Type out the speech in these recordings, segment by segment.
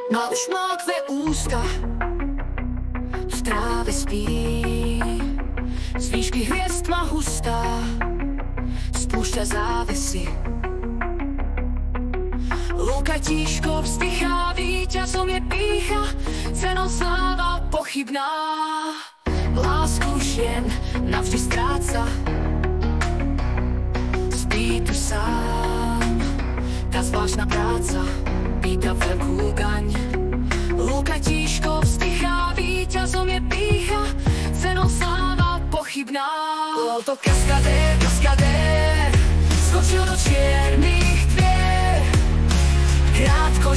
Má už mokvé ústa, v tráve spí, z výšky hviezd tma hustá spúšťa závesy. Lúka tížko vzdychá, víťazom je pýcha, cenou sláva pochybná. Lásku žien navždy stráca, spí tu sám. Tá zvláštna práca pýta veľkú daň. Lúka tížko vzdychá, víťazom je pýcha, cenou sláva pochybná. Bol to kaskadér, kaskadér, skočil do čiernych dvier. Krátko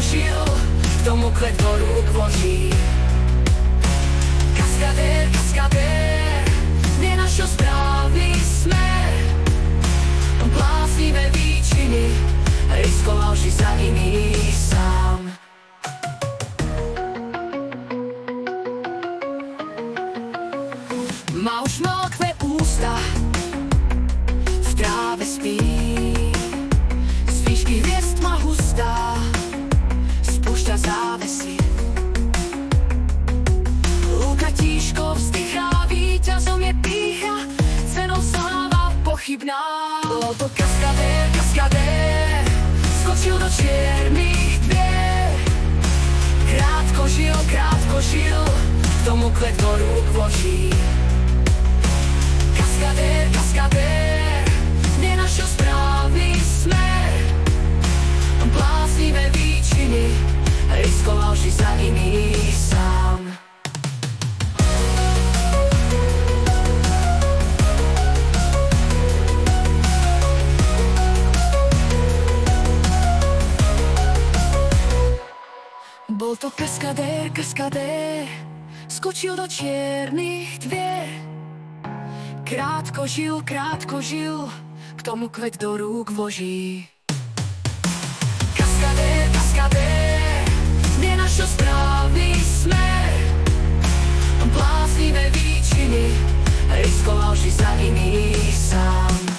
žil, k tomu klet do rúk vloží. Kaskadér, kaskadér, nenašiel správny smer. Bláznivé výčiny, riskoval ži za nimi sám. Má už mokvé ústa, v tráve spí, z výšky hviezd tma hustá spúšťa závesy. Lúka tížko vzdychá, víťazom je pýcha, cenou sláva pochybná. Bol to kaskadér, kaskadér, skočil do čiernych dvier. Krátko žil, k tomu klet do rúk vloží. Kaskadér, kaskadér, nenašiel správny smer. Bláznivé výčiny, riskoval ži za nimi sám. Bol to kaskadér, kaskadér, skočil do čiernych dvier. Krátko žil, k tomu kvet do rúk vloží. Kaskadér, kaskadér, nenašiel správny smer. Bláznivé výčiny, riskoval ži za nimi sám.